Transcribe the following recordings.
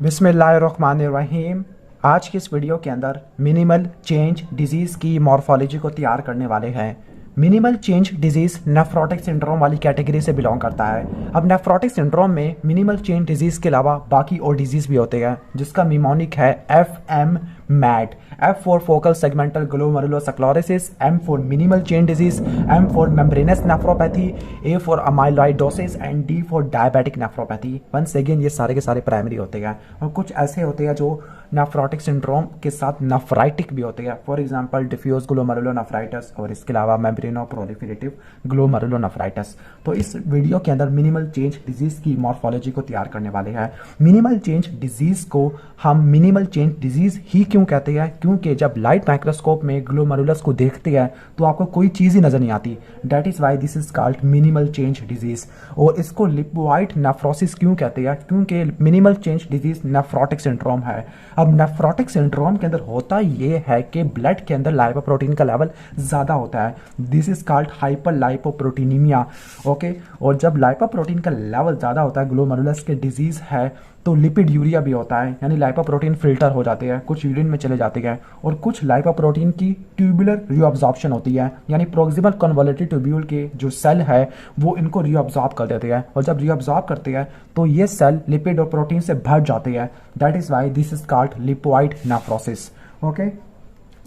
बिस्मिल्लाहिर्रहमानिर्रहीम। आज की इस वीडियो के अंदर मिनिमल चेंज डिजीज़ की मॉर्फोलॉजी को तैयार करने वाले हैं। Minimal change disease nephrotic syndrome वाली कैटेगरी से बिलोंग करता है। अब नेफ्रोटिक सिंड्रोम में मिनिमल चेंज डिजीज़ के अलावा बाकी और डिजीज़ भी होते हैं, जिसका निमोनिक है F MAT. F for focal segmental glomerulosclerosis, M for minimal chain disease, M for membranous nephropathy, A for amyloidosis and D for diabetic nephropathy। Once again ये सारे के सारे प्राइमरी होते हैं और कुछ ऐसे होते हैं जो नेफ्रोटिक सिंड्रोम के साथ नेफ्राइटिक भी होते हैं। फॉर एग्जांपल डिफ्यूज ग्लोमेरुलोनेफ्राइटिस और इसके अलावा मेम्ब्रेनो प्रोलिफरेटिव ग्लोमेरुलोनेफ्राइटिस। तो इस वीडियो के अंदर मिनिमल चेंज डिजीज की मॉर्फोलॉजी को तैयार करने वाले हैं। मिनिमल चेंज डिजीज को हम मिनिमल चेंज डिजीज ही क्यों कहते हैं? क्योंकि जब लाइट माइक्रोस्कोप में ग्लोमेरुलस को देखते हैं तो आपको कोई चीज़ ही नजर नहीं आती। That is why this is called minimal change disease. और इसको लिपोइड नेफ्रोसिस क्यों कहते हैं? क्योंकि minimal change disease nephrotic syndrome है। अब नेफ्रोटिक सिंड्रोम के अंदर होता ये है कि ब्लड के अंदर लाइपोप्रोटीन का लेवल ज़्यादा होता है। This is called hyper lipoproteinaemia. Okay, और जब लाइपोप्रोटीन का लेवल ज़्यादा होता है, ग्लोमेरुलस के डिजीज़ है, तो लिपिड यूरिया भी होता है, यानी लाइपोप्रोटीन फिल्टर हो जाते हैं, कुछ यूरिन में चले जाते हैं। और कुछ लाइपोप्रोटीन की ट्यूबुलर रीअब्जॉर्प्शन होती है, यानी प्रोक्सिमल कन्वोल्यूटिव ट्यूब्यूल के जो सेल है वो इनको रीअब्जॉर्ब कर देते हैं। और जब रीअब्जॉर्ब करते हैं तो ये सेल लिपिड और प्रोटीन से भर जाते हैं। That is why this is called lipoid nephrosis. Okay,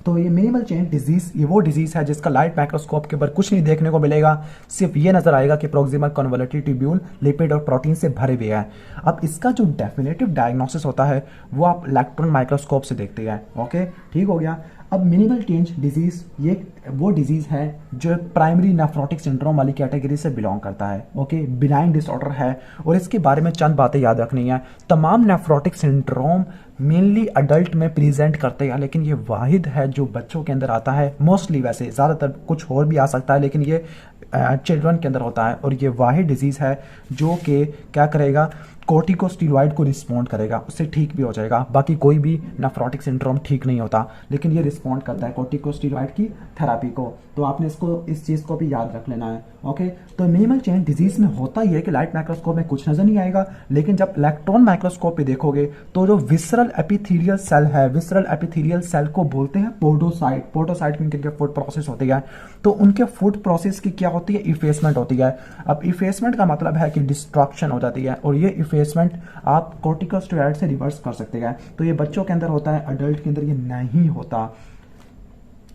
तो ये मिनिमल चेंज डिजीज ये वो डिजीज है जिसका लाइट माइक्रोस्कोप के ऊपर कुछ नहीं देखने को मिलेगा, सिर्फ ये नजर आएगा कि प्रोक्सिमल कन्वोल्यूटिव ट्यूब्यूल लिपिड और प्रोटीन से भरे हुए हैं। अब इसका जो डेफिनेटिव डायग्नोसिस होता है वो आप इलेक्ट्रॉन माइक्रोस्कोप से देखते हैं। ओके, ठीक हो गया। अब मिनिमल चेंज डिजीज ये वो डिजीज है जो प्राइमरी नेफ्रोटिक सिंड्रोम वाली कैटेगरी से बिलोंग करता है। ओके, बिनाइन डिसऑर्डर है और इसके बारे में चंद बातें याद रखनी है। तमाम नेफ्रोटिक सिंड्रोम मेनली अडल्ट में प्रेजेंट करते हैं, लेकिन ये वाहिद है जो बच्चों के अंदर आता है। मोस्टली, वैसे ज़्यादातर कुछ और भी आ सकता है, लेकिन ये चिल्ड्रन के अंदर होता है। और ये वाहिद डिजीज़ है जो कि क्या करेगा, कोर्टिकोस्टेरॉइड को रिस्पॉन्ड करेगा, उससे ठीक भी हो जाएगा। बाकी कोई भी नेफ्रोटिक सिंड्रोम ठीक नहीं होता, लेकिन ये रिस्पॉन्ड करता है कोर्टिकोस्टेरॉइड की थेरापी को। तो आपने इस चीज़ को भी याद रख लेना है। ओके, तो मिनिमल चेंज डिजीज में होता ही है कि लाइट माइक्रोस्कोप में कुछ नजर नहीं आएगा, लेकिन जब इलेक्ट्रॉन माइक्रोस्कोप पे देखोगे तो जो विसरल एपिथेलियल सेल है, विसरल एपिथेलियल सेल को बोलते हैं पोडोसाइट। पोडोसाइट में इनके फूड प्रोसेस होती है, तो उनके फूड प्रोसेस की क्या होती है, इफेसमेंट होती है। अब इफेसमेंट का मतलब है कि डिस्ट्रक्शन हो जाती है, और ये इफेसमेंट आप कोर्टिकोस्टेरॉइड से रिवर्स कर सकते हैं। तो ये बच्चों के अंदर होता है, अडल्ट के अंदर ये नहीं होता।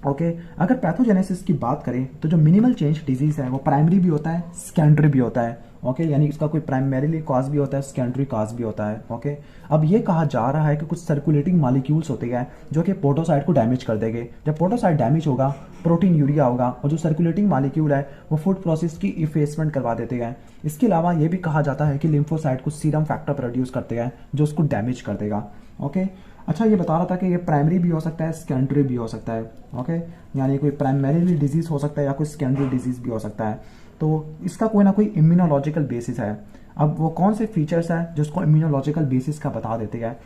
ओके, अगर पैथोजेनेसिस की बात करें तो जो मिनिमल चेंज डिजीज है वो प्राइमरी भी होता है, सेकेंडरी भी होता है। ओके, यानी इसका कोई प्राइमरीली कॉज भी होता है, सेकेंडरी कॉज भी होता है। ओके, अब ये कहा जा रहा है कि कुछ सर्कुलेटिंग मॉलिक्यूल्स होते हैं जो कि पोडोसाइट को डैमेज कर देंगे। जब पोडोसाइट डैमेज होगा, प्रोटीन यूरिया होगा, और जो सर्कुलेटिंग मॉलिक्यूल है वो फूड प्रोसेस की इफेसमेंट करवा देते हैं। इसके अलावा ये भी कहा जाता है कि लिम्फोसाइट को सीरम फैक्टर प्रोड्यूस करते हैं जो उसको डैमेज कर देगा। ओके, अच्छा, ये बता रहा था कि ये प्राइमरी भी हो सकता है, सेकेंडरी भी हो सकता है। ओके, यानी कोई प्राइमरी डिजीज हो सकता है या कोई सेकेंडरी डिजीज भी हो सकता है। तो इसका कोई ना कोई इम्यूनोलॉजिकल बेसिस है। अब वो कौन से फीचर्स हैं जो उसको इम्यूनोलॉजिकल बेसिस का बता देते हैं?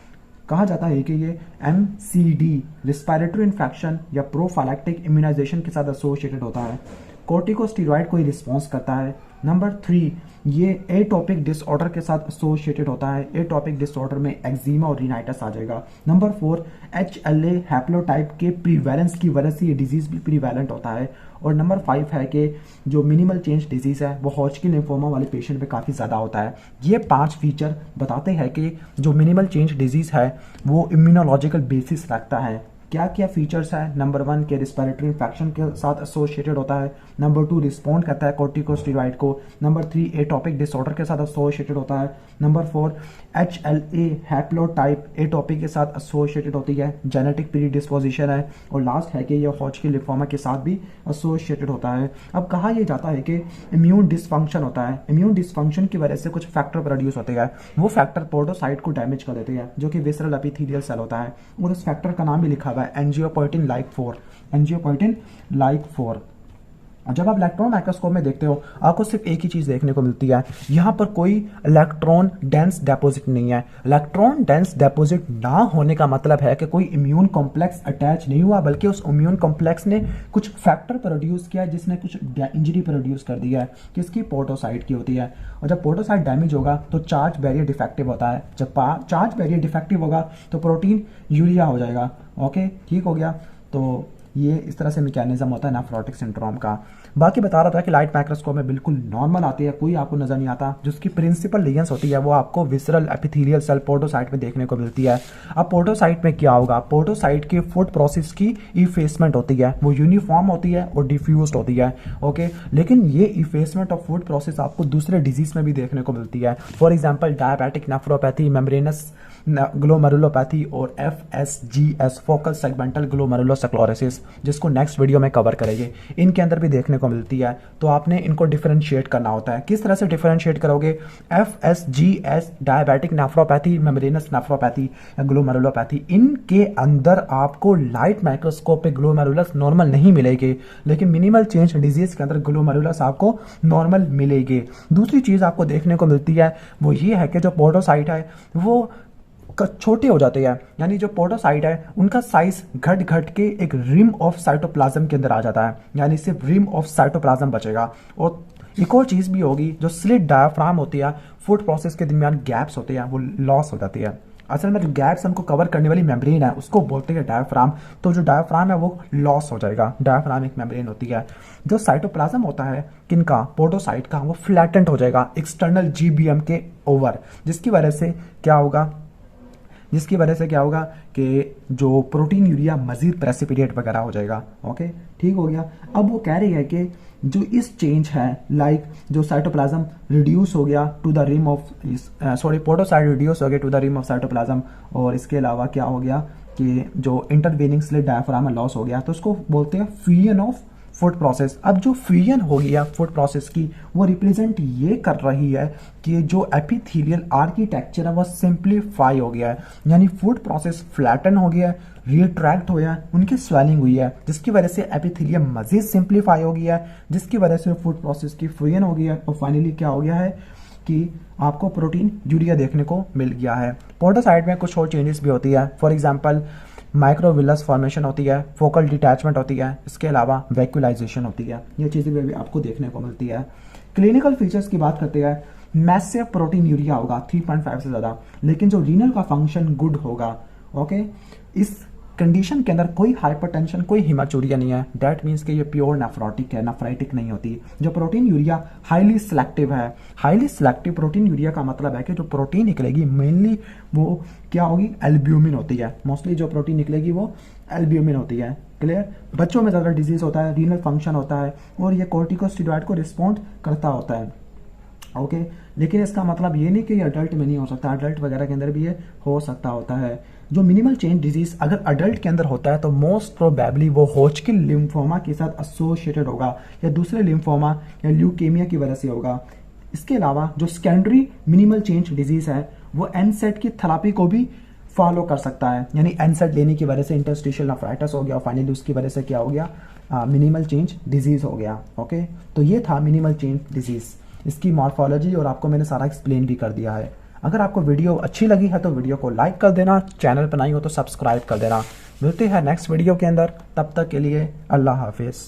कहा जाता है कि ये MCD रिस्पिरेटरी इन्फेक्शन या प्रोफाइलैक्टिक इम्यूनाइजेशन के साथ एसोसिएटेड होता है। कोर्टिकोस्टेरॉइड को ही रिस्पॉन्स करता है। नंबर 3, ये एटोपिक डिसऑर्डर के साथ एसोसिएटेड होता है। एटोपिक डिसऑर्डर में एक्जिमा और रिनाइटिस आ जाएगा। नंबर 4, HLA हैप्लोटाइप के प्रीवैलेंस की वजह से ये डिजीज भी प्रीवैलेंट होता है। और नंबर 5 है कि जो मिनिमल चेंज डिजीज है वो हॉजकिन लिम्फोमा वाले पेशेंट में काफ़ी ज़्यादा होता है। ये 5 फीचर बताते हैं कि जो मिनिमल चेंज डिजीज है वो इम्यूनोलॉजिकल बेसिस रखता है। क्या क्या फीचर्स है? नंबर 1 के रिस्पिरेटरी इन्फेक्शन के साथ एसोसिएटेड होता है। नंबर 2, रिस्पॉन्ड करता है कोर्टिकोस्टेरॉइड को। नंबर 3, एटोपिक डिसऑर्डर के साथ एसोसिएटेड होता है। नंबर 4, HLA हैप्लोटाइप एटोपिक के साथ एसोसिएटेड होती है, जेनेटिक प्रीडिस्पोजिशन है। और लास्ट है कि यह हॉजकिन लिम्फोमा के साथ भी एसोसिएटेड होता है। अब कहा यह जाता है कि इम्यून डिसफंक्शन होता है। इम्यून डिसफंक्शन की वजह से कुछ फैक्टर प्रोड्यूस होते हैं। वो फैक्टर पोडोसाइट को डैमेज कर देते हैं, जो कि विसरल एपिथेलियल सेल होता है। और उस फैक्टर का नाम भी लिखा हुआ है एंजियोपोइटिन लाइक 4। एंजियोपोइटिन लाइक 4। और जब आप इलेक्ट्रॉन माइक्रोस्कोप में देखते हो आपको सिर्फ एक ही चीज़ देखने को मिलती है, यहाँ पर कोई इलेक्ट्रॉन डेंस डिपॉजिट नहीं है। इलेक्ट्रॉन डेंस डिपॉजिट ना होने का मतलब है कि कोई इम्यून कॉम्प्लेक्स अटैच नहीं हुआ, बल्कि उस इम्यून कॉम्प्लेक्स ने कुछ फैक्टर प्रोड्यूस किया जिसने कुछ इंजरी प्रोड्यूस कर दिया है, किसकी, पोडोसाइट की होती है। और जब पोडोसाइट डैमेज होगा तो चार्ज बैरियर डिफेक्टिव होता है। जब चार्ज बैरियर डिफेक्टिव होगा तो प्रोटीन यूरिया हो जाएगा। ओके, ठीक हो गया। तो ये इस तरह से मैकेनिज्म होता है नेफ्रोटिक सिंड्रोम का। बाकी बता रहा था कि लाइट माइक्रोस्कोप में बिल्कुल नॉर्मल आती है, कोई आपको नजर नहीं आता। जिसकी प्रिंसिपल लीजेंस होती है वो आपको विसरल एपिथेलियल सेल पोडोसाइट में देखने को मिलती है। अब पोडोसाइट में क्या होगा, पोडोसाइट की फूड प्रोसेस की इफेसमेंट होती है, वो यूनिफॉर्म होती है और डिफ्यूज होती है। ओके, लेकिन ये इफेसमेंट ऑफ फूड प्रोसेस आपको दूसरे डिजीज में भी देखने को मिलती है। For example diabetic nephropathy, membranes glomerulopathy और FSGS फोकल सेगमेंटल ग्लोमेरुलोस्क्लेरोसिस, जिसको नेक्स्ट वीडियो में कवर करेंगे, इनके अंदर भी देखने को मिलती है। तो आपने इनको डिफरेंशिएट करना होता है। किस तरह से डिफरेंशिएट करोगे, FSGS diabetic nephropathy, membranous nephropathy या ग्लोमेरुलोपैथी, इनके अंदर आपको लाइट माइक्रोस्कोप पे ग्लोमेरुलस नॉर्मल नहीं मिलेगी, लेकिन मिनिमल चेंज डिजीज के अंदर ग्लोमेरुलस आपको नॉर्मल मिलेगी। दूसरी चीज आपको देखने को मिलती है वो ये है कि जो पोडोसाइट है वो छोटे हो जाते हैं, यानी जो पोडोसाइट है उनका साइज घट घट के एक रिम ऑफ साइटोप्लाज्म के अंदर आ जाता है, यानी सिर्फ रिम ऑफ साइटोप्लाज्म बचेगा। और एक और चीज भी होगी, जो स्लिट डायाफ्राम होती है, फूड प्रोसेस के दरमियान गैप्स होते हैं, वो लॉस हो जाती है। असल में जो गैप्स हमको कवर करने वाली मेम्ब्रेन है उसको बोलते हैं डायाफ्राम। तो जो डायाफ्राम है वो लॉस हो जाएगा। डायाफ्राम एक मेम्ब्रेन होती है। जो साइटोप्लाज्म होता है किनका, पोडोसाइट का, वो फ्लैटेंड हो जाएगा एक्सटर्नल GBM के ओवर, जिसकी वजह से क्या होगा कि जो प्रोटीन यूरिया मजीद प्रेसिपिटेट वगैरह हो जाएगा। ओके, ठीक हो गया। अब वो कह रही है कि जो इस चेंज है, लाइक जो साइटोप्लाज्म रिड्यूस हो गया to the rim of podocyte reduce हो गया to the rim of cytoplasm, और इसके अलावा क्या हो गया कि जो इंटरवेनिंग स्लिट डायफ्राम लॉस हो गया, तो उसको बोलते हैं फ्यूजन ऑफ फूड प्रोसेस। अब जो फ्यूजन हो गया फूड प्रोसेस की, वो रिप्रेजेंट ये कर रही है कि जो एपिथेलियल आर्किटेक्चर है वो सिंप्लीफाई हो गया है, यानी फूड प्रोसेस फ्लैटन हो गया है, रिट्रैक्ट हो गया है, उनकी स्वेलिंग हुई है, जिसकी वजह से एपिथेलियम मजीद सिंप्लीफाई हो गया है, जिसकी वजह से फूड प्रोसेस की फ्यूजन हो गया है। और फाइनली क्या हो गया है कि आपको प्रोटीन यूरिया देखने को मिल गया है। पोडोसाइट में कुछ और चेंजेस भी होती है। फॉर एग्जाम्पल माइक्रोविलस फॉर्मेशन होती है, फोकल डिटैचमेंट होती है, इसके अलावा वैक्यूलाइजेशन होती है। ये चीज़ें भी आपको देखने को मिलती है। क्लिनिकल फीचर्स की बात करते हैं, मैसिव प्रोटीन यूरिया होगा 3.5 से ज़्यादा, लेकिन जो रीनल का फंक्शन गुड होगा। ओके, इस कंडीशन के अंदर कोई हाइपरटेंशन, कोई हिमाचूरिया नहीं है। दैट मीन्स कि ये प्योर नेफ्रोटिक है, नेफ्राइटिक नहीं होती। जो प्रोटीन यूरिया हाईली सिलेक्टिव है, हाईली सिलेक्टिव प्रोटीन यूरिया का मतलब है कि जो प्रोटीन निकलेगी मेनली वो क्या होगी, एल्ब्यूमिन होती है। मोस्टली जो प्रोटीन निकलेगी वो एल्ब्यूमिन होती है। क्लियर। बच्चों में ज़्यादा डिजीज होता है, रीनल फंक्शन होता है, और ये कोर्टिकोस्टेरॉइड को रिस्पॉन्ड करता होता है। ओके, लेकिन इसका मतलब ये नहीं कि ये अडल्ट में नहीं हो सकता, अडल्ट वगैरह के अंदर भी ये हो सकता होता है। जो मिनिमल चेंज डिजीज अगर अडल्ट के अंदर होता है तो मोस्ट प्रोबेबली वो होजकिन लिम्फोमा के साथ एसोसिएटेड होगा, या दूसरे लिम्फोमा या ल्यूकेमिया की वजह से होगा। इसके अलावा जो सेकेंडरी मिनिमल चेंज डिजीज है वो एनसेट की थेरेपी को भी फॉलो कर सकता है, यानी एनसेट लेने की वजह से इंटरस्टिशियल नेफ्राइटिस हो गया, और फाइनली उसकी वजह से क्या हो गया, मिनिमल चेंज डिजीज हो गया। ओके, तो ये था मिनिमल चेंज डिजीज, इसकी मॉर्फोलॉजी, और आपको मैंने सारा एक्सप्लेन भी कर दिया है। अगर आपको वीडियो अच्छी लगी है तो वीडियो को लाइक कर देना, चैनल पर नई हो तो सब्सक्राइब कर देना। मिलते हैं नेक्स्ट वीडियो के अंदर, तब तक के लिए अल्लाह हाफिज़।